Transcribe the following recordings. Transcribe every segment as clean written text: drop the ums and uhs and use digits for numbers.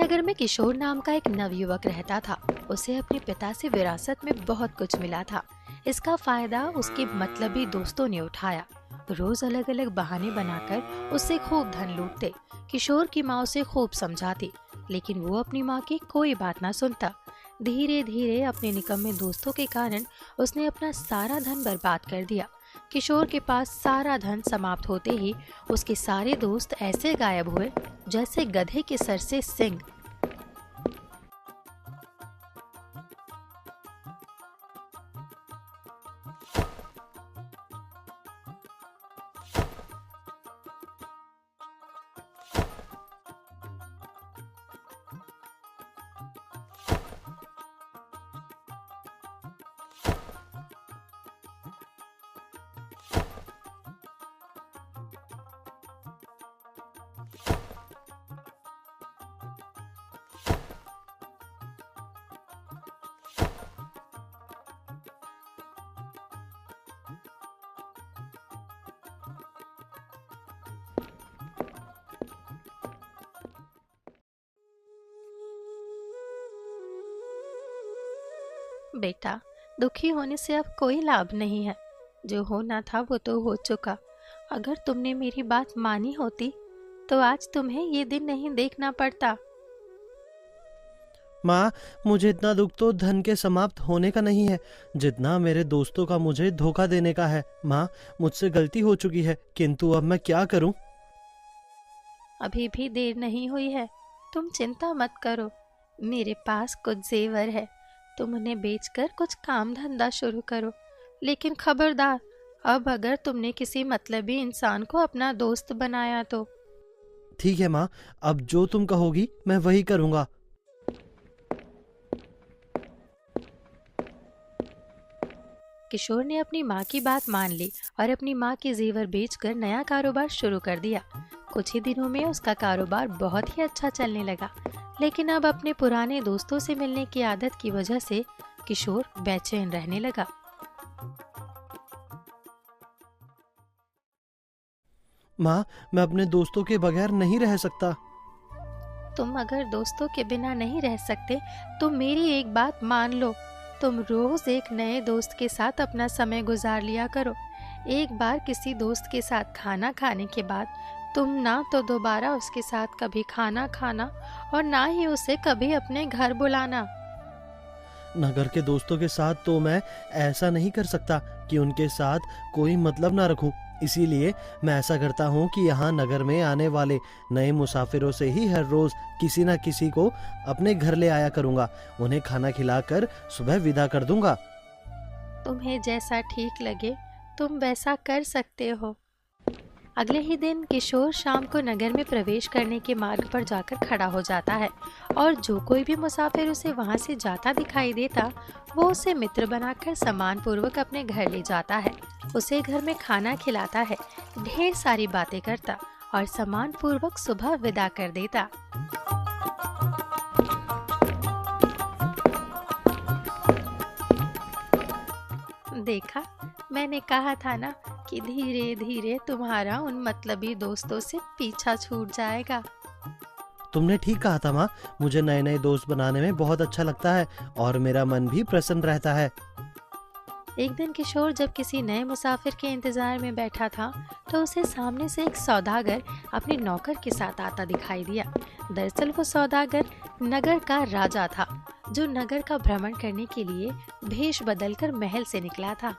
नगर में किशोर नाम का एक नवयुवक रहता था। उसे अपने पिता से विरासत में बहुत कुछ मिला था। इसका फायदा उसके मतलबी दोस्तों ने उठाया। रोज अलग अलग बहाने बनाकर उससे खूब धन लूटते। किशोर की माँ उसे खूब समझाती, लेकिन वो अपनी माँ की कोई बात ना सुनता। धीरे धीरे अपने निकम्मे दोस्तों के कारण उसने अपना सारा धन बर्बाद कर दिया। किशोर के पास सारा धन समाप्त होते ही उसके सारे दोस्त ऐसे गायब हुए जैसे गधे के सर से सींग। बेटा, दुखी होने से अब कोई लाभ नहीं है। जो होना था वो तो हो चुका। अगर तुमने मेरी बात मानी होती तो आज तुम्हें ये दिन नहीं देखना पड़ता। माँ, मुझे इतना दुख तो धन के समाप्त होने का नहीं है, जितना मेरे दोस्तों का मुझे धोखा देने का है। माँ, मुझसे गलती हो चुकी है, किंतु अब मैं क्या करूँ? अभी भी देर नहीं हुई है। तुम चिंता मत करो। मेरे पास कुछ जेवर है। तुम उन्हें बेचकर कुछ काम धंधा शुरू करो। लेकिन खबरदार, अब अगर तुमने किसी मतलबी इंसान को अपना दोस्त बनाया तो। ठीक है माँ, अब जो तुम कहोगी मैं वही करूँगा। किशोर ने अपनी माँ की बात मान ली और अपनी माँ के जेवर बेचकर नया कारोबार शुरू कर दिया। कुछ ही दिनों में उसका कारोबार बहुत ही अच्छा चलने लगा, लेकिन अब अपने पुराने दोस्तों से मिलने की आदत की वजह से किशोर बेचैन रहने लगा। माँ, मैं अपने दोस्तों के बगैर नहीं रह सकता। तुम अगर दोस्तों के बिना नहीं रह सकते तो मेरी एक बात मान लो। तुम रोज एक नए दोस्त के साथ अपना समय गुजार लिया करो। एक बार किसी दोस्त के साथ खाना खाने के बाद तुम ना तो दोबारा उसके साथ कभी खाना खाना और ना ही उसे कभी अपने घर बुलाना। नगर के दोस्तों के साथ तो मैं ऐसा नहीं कर सकता कि उनके साथ कोई मतलब ना रखूं। इसीलिए मैं ऐसा करता हूं कि यहाँ नगर में आने वाले नए मुसाफिरों से ही हर रोज किसी न किसी को अपने घर ले आया करूंगा। उन्हें खाना खिलाकर सुबह विदा कर दूंगा। तुम्हें जैसा ठीक लगे तुम वैसा कर सकते हो। अगले ही दिन किशोर शाम को नगर में प्रवेश करने के मार्ग पर जाकर खड़ा हो जाता है और जो कोई भी मुसाफिर उसे वहां से जाता दिखाई देता वो उसे मित्र बनाकर सम्मान पूर्वक अपने घर ले जाता है। उसे घर में खाना खिलाता है, ढेर सारी बातें करता और सम्मान पूर्वक सुबह विदा कर देता। देखा, मैंने कहा था ना कि धीरे धीरे तुम्हारा उन मतलबी दोस्तों से पीछा छूट जाएगा। तुमने ठीक कहा था माँ, मुझे नए नए दोस्त बनाने में बहुत अच्छा लगता है और मेरा मन भी प्रसन्न रहता है। एक दिन किशोर जब किसी नए मुसाफिर के इंतजार में बैठा था तो उसे सामने से एक सौदागर अपने नौकर के साथ आता दिखाई दिया। दरअसल वो सौदागर नगर का राजा था, जो नगर का भ्रमण करने के लिए भेष बदलकर महल से निकला था।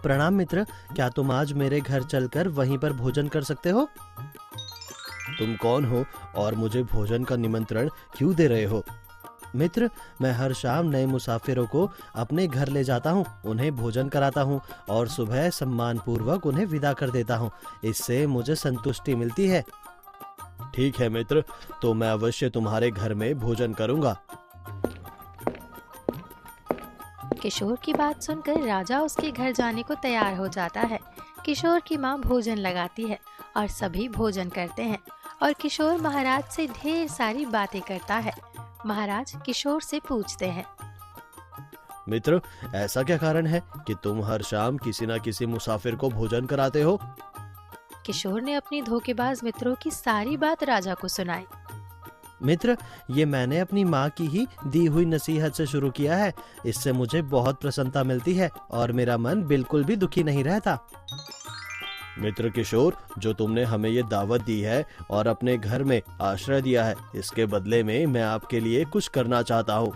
प्रणाम मित्र, क्या तुम आज मेरे घर चलकर वहीं पर भोजन कर सकते हो? तुम कौन हो और मुझे भोजन का निमंत्रण क्यों दे रहे हो? मित्र, मैं हर शाम नए मुसाफिरों को अपने घर ले जाता हूँ, उन्हें भोजन कराता हूँ और सुबह सम्मान पूर्वक उन्हें विदा कर देता हूँ। इससे मुझे संतुष्टि मिलती है। ठीक है मित्र, तो मैं अवश्य तुम्हारे घर में भोजन करूँगा। किशोर की बात सुनकर राजा उसके घर जाने को तैयार हो जाता है। किशोर की माँ भोजन लगाती है और सभी भोजन करते हैं और किशोर महाराज से ढेर सारी बातें करता है। महाराज किशोर से पूछते हैं, मित्र, ऐसा क्या कारण है कि तुम हर शाम किसी न किसी मुसाफिर को भोजन कराते हो? किशोर ने अपनी धोखेबाज मित्रों की सारी बात राजा को सुनाई। मित्र, ये मैंने अपनी माँ की ही दी हुई नसीहत से शुरू किया है। इससे मुझे बहुत प्रसन्नता मिलती है और मेरा मन बिल्कुल भी दुखी नहीं रहता। मित्र किशोर, जो तुमने हमें ये दावत दी है और अपने घर में आश्रय दिया है, इसके बदले में मैं आपके लिए कुछ करना चाहता हूँ।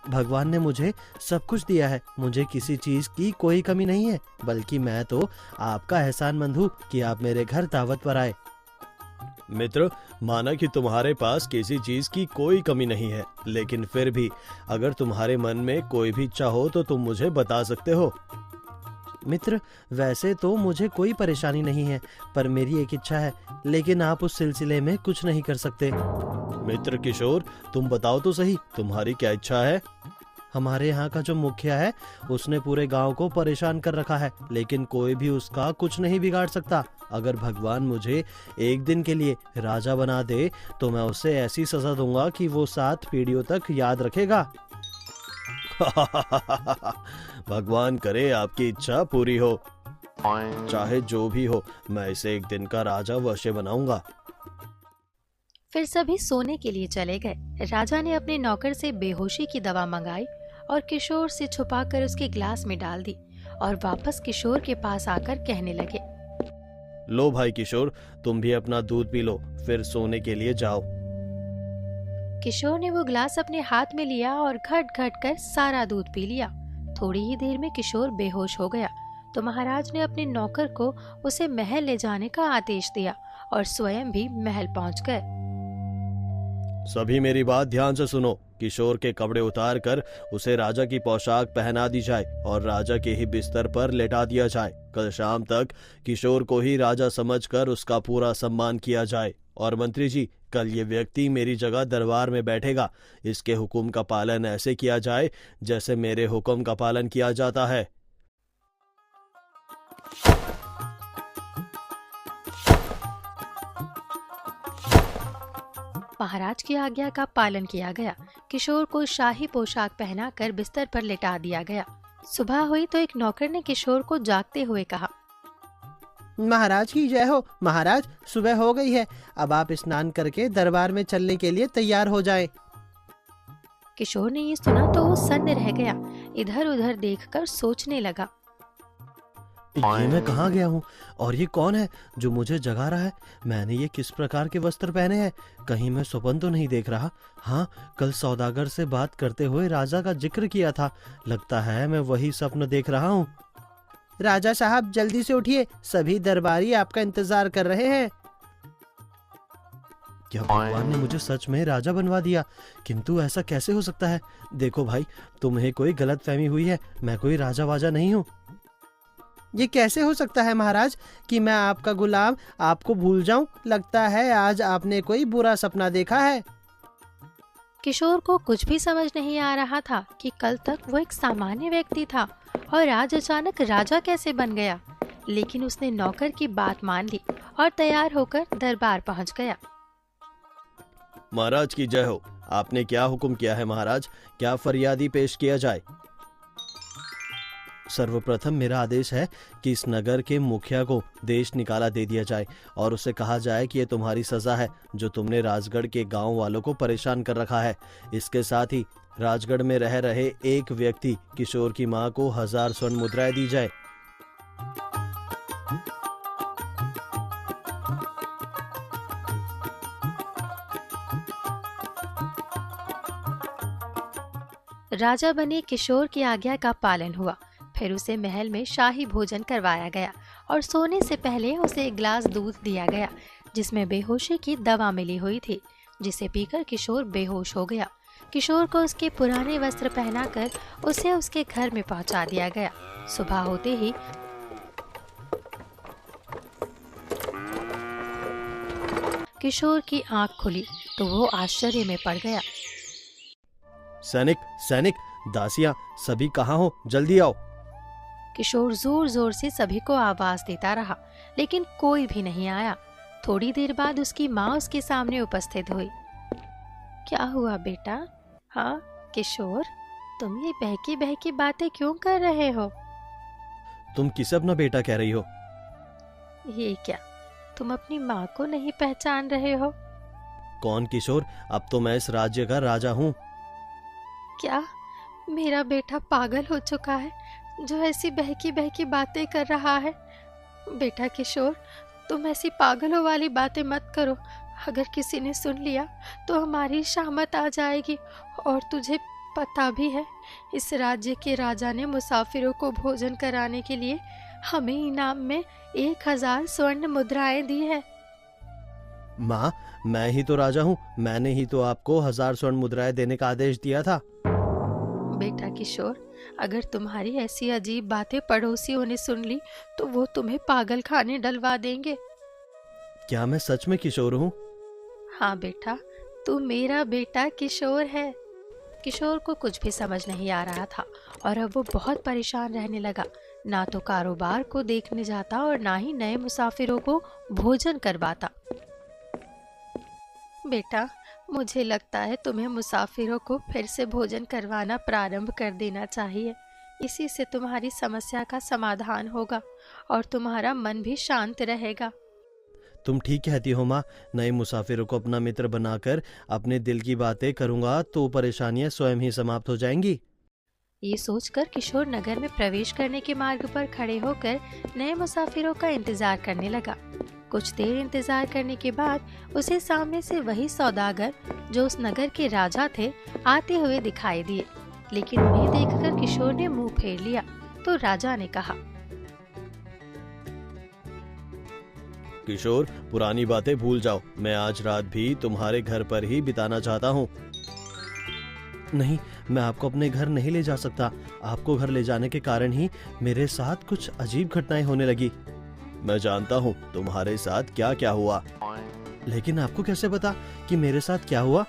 भगवान ने मुझे सब कुछ दिया है, मुझे किसी चीज की कोई कमी नहीं है, बल्कि मैं तो आपका एहसानमंद हूँ कि आप मेरे घर दावत पर आए। मित्र, माना कि तुम्हारे पास किसी चीज की कोई कमी नहीं है, लेकिन फिर भी अगर तुम्हारे मन में कोई भी इच्छा हो तो तुम मुझे बता सकते हो। मित्र, वैसे तो मुझे कोई परेशानी नहीं है, पर मेरी एक इच्छा है, लेकिन आप उस सिलसिले में कुछ नहीं कर सकते। मित्र किशोर, तुम बताओ तो सही, तुम्हारी क्या इच्छा है? हमारे यहाँ का जो मुखिया है, उसने पूरे गांव को परेशान कर रखा है, लेकिन कोई भी उसका कुछ नहीं बिगाड़ सकता। अगर भगवान मुझे एक दिन के लिए राजा बना दे तो मैं उसे ऐसी सजा दूंगा कि वो 7 पीढ़ियों तक याद रखेगा। भगवान करे आपकी इच्छा पूरी हो। चाहे जो भी हो, मैं इसे एक दिन का राजा अवश्य बनाऊंगा। फिर सभी सोने के लिए चले गए। राजा ने अपने नौकर से बेहोशी की दवा मंगाई और किशोर से छुपाकर उसके ग्लास में डाल दी और वापस किशोर के पास आकर कहने लगे, लो भाई किशोर, तुम भी अपना दूध पी लो, फिर सोने के लिए जाओ। किशोर ने वो ग्लास अपने हाथ में लिया और घट घट कर सारा दूध पी लिया। थोड़ी ही देर में किशोर बेहोश हो गया तो महाराज ने अपने नौकर को उसे महल ले जाने का आदेश दिया और स्वयं भी महल पहुंच गए। सभी मेरी बात ध्यान से सुनो। किशोर के कपड़े उतार कर उसे राजा की पोशाक पहना दी जाए और राजा के ही बिस्तर पर लेटा दिया जाए। कल शाम तक किशोर को ही राजा समझकर उसका पूरा सम्मान किया जाए। और मंत्री जी, कल ये व्यक्ति मेरी जगह दरबार में बैठेगा। इसके हुक्म का पालन ऐसे किया जाए जैसे मेरे हुक्म का पालन किया जाता है। महाराज की आज्ञा का पालन किया गया। किशोर को शाही पोशाक पहनाकर बिस्तर पर लेटा दिया गया। सुबह हुई तो एक नौकर ने किशोर को जागते हुए कहा, महाराज की जय हो। महाराज, सुबह हो गई है, अब आप स्नान करके दरबार में चलने के लिए तैयार हो जाएं। किशोर ने ये सुना तो वो सन्न रह गया। इधर उधर देखकर सोचने लगा, ये मैं कहाँ गया हूँ और ये कौन है जो मुझे जगा रहा है? मैंने ये किस प्रकार के वस्त्र पहने हैं? कहीं मैं स्वप्न तो नहीं देख रहा? हाँ, कल सौदागर से बात करते हुए राजा का जिक्र किया था। लगता है मैं वही स्वप्न देख रहा हूँ। राजा साहब, जल्दी से उठिए, सभी दरबारी आपका इंतजार कर रहे हैं। क्या भगवान ने मुझे सच में राजा बनवा दिया? किंतु ऐसा कैसे हो सकता है? देखो भाई, तुम्हें कोई गलतफहमी हुई है, मैं कोई राजा वाजा नहीं हूँ। ये कैसे हो सकता है महाराज कि मैं आपका गुलाम आपको भूल जाऊं? लगता है आज आपने कोई बुरा सपना देखा है। किशोर को कुछ भी समझ नहीं आ रहा था कि कल तक वो एक सामान्य व्यक्ति था और आज अचानक राजा कैसे बन गया। लेकिन उसने नौकर की बात मान ली और तैयार होकर दरबार पहुंच गया। महाराज की जय हो। आपने क्या हुक्म किया है महाराज? क्या फरियादी पेश किया जाए? सर्वप्रथम मेरा आदेश है कि इस नगर के मुखिया को देश निकाला दे दिया जाए और उसे कहा जाए कि ये तुम्हारी सजा है जो तुमने राजगढ़ के गांव वालों को परेशान कर रखा है। इसके साथ ही राजगढ़ में रह रहे एक व्यक्ति किशोर की मां को 1000 स्वर्ण मुद्राएं दी जाए। राजा बने किशोर की आज्ञा का पालन हुआ। फिर उसे महल में शाही भोजन करवाया गया और सोने से पहले उसे एक गिलास दूध दिया गया जिसमें बेहोशी की दवा मिली हुई थी, जिसे पीकर किशोर बेहोश हो गया। किशोर को उसके पुराने वस्त्र पहनाकर उसे उसके घर में पहुंचा दिया गया। सुबह होते ही किशोर की आंख खुली तो वो आश्चर्य में पड़ गया। सैनिक, सैनिक, दासियां, सभी कहाँ हो? जल्दी आओ। किशोर जोर जोर से सभी को आवाज देता रहा, लेकिन कोई भी नहीं आया। थोड़ी देर बाद उसकी माँ उसके सामने उपस्थित हुई। क्या हुआ बेटा? हाँ किशोर, तुम ये बहकी बहकी बातें क्यों कर रहे हो? तुम किसे अपना बेटा कह रही हो? ये क्या, तुम अपनी माँ को नहीं पहचान रहे हो? कौन किशोर? अब तो मैं इस राज्य का राजा हूँ। क्या मेरा बेटा पागल हो चुका है जो ऐसी बहकी बहकी बातें कर रहा है? बेटा किशोर, तुम ऐसी पागलों वाली बातें मत करो। अगर किसी ने सुन लिया तो हमारी शामत आ जाएगी। और तुझे पता भी है, इस राज्य के राजा ने मुसाफिरों को भोजन कराने के लिए हमें इनाम में 1000 स्वर्ण मुद्राएं दी है। माँ, मैं ही तो राजा हूँ। मैंने ही तो आपको 1000 स्वर्ण मुद्राएं देने का आदेश दिया था। बेटा किशोर, अगर तुम्हारी ऐसी अजीब बातें पड़ोसियों ने सुन ली तो वो तुम्हें पागल खाने डलवा देंगे। क्या मैं सच में किशोर हूँ? हाँ बेटा, तू मेरा बेटा किशोर है। किशोर को कुछ भी समझ नहीं आ रहा था और अब वो बहुत परेशान रहने लगा। ना तो कारोबार को देखने जाता और ना ही नए मुसाफिरों को भोजन करवाता। बेटा, मुझे लगता है तुम्हें मुसाफिरों को फिर से भोजन करवाना प्रारंभ कर देना चाहिए। इसी से तुम्हारी समस्या का समाधान होगा और तुम्हारा मन भी शांत रहेगा। तुम ठीक कहती हो माँ। नए मुसाफिरों को अपना मित्र बनाकर अपने दिल की बातें करूंगा तो परेशानियां स्वयं ही समाप्त हो जाएंगी। ये सोचकर किशोर नगर में प्रवेश करने के मार्ग पर खड़े होकर नए मुसाफिरों का इंतजार करने लगा। कुछ देर इंतजार करने के बाद उसे सामने से वही सौदागर जो उस नगर के राजा थे आते हुए दिखाई दिए। लेकिन उन्हें देखकर किशोर ने मुंह फेर लिया तो राजा ने कहा, किशोर, पुरानी बातें भूल जाओ। मैं आज रात भी तुम्हारे घर पर ही बिताना चाहता हूँ। नहीं, मैं आपको अपने घर नहीं ले जा सकता। आपको घर ले जाने के कारण ही मेरे साथ कुछ अजीब घटनाएं होने लगी। मैं जानता हूँ तुम्हारे साथ क्या क्या हुआ, लेकिन आपको कैसे पता कि मेरे साथ क्या हुआ?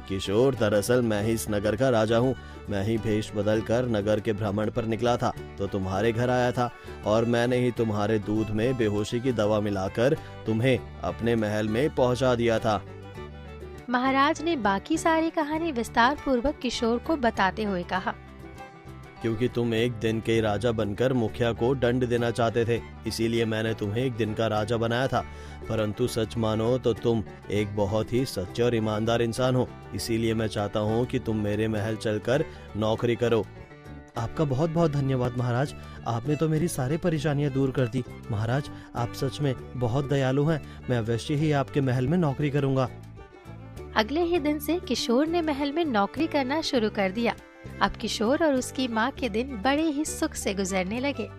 किशोर, दरअसल मैं ही इस नगर का राजा हूँ। मैं ही भेष बदल कर नगर के भ्रमण पर निकला था तो तुम्हारे घर आया था और मैंने ही तुम्हारे दूध में बेहोशी की दवा मिलाकर तुम्हें अपने महल में पहुंचा दिया था। महाराज ने बाकी सारी कहानी विस्तार पूर्वक किशोर को बताते हुए कहा, क्योंकि तुम एक दिन के राजा बनकर मुखिया को दंड देना चाहते थे, इसीलिए मैंने तुम्हें एक दिन का राजा बनाया था। परंतु सच मानो तो तुम एक बहुत ही सच्चे और ईमानदार इंसान हो, इसीलिए मैं चाहता हूँ कि तुम मेरे महल चलकर नौकरी करो। आपका बहुत बहुत धन्यवाद महाराज। आपने तो मेरी सारी परेशानियां दूर कर दी। महाराज, आप सच में बहुत दयालु हैं। मैं अवश्य ही आपके महल में नौकरी करूंगा। अगले ही दिन से किशोर ने महल में नौकरी करना शुरू कर दिया। अब किशोर और उसकी माँ के दिन बड़े ही सुख से गुजरने लगे।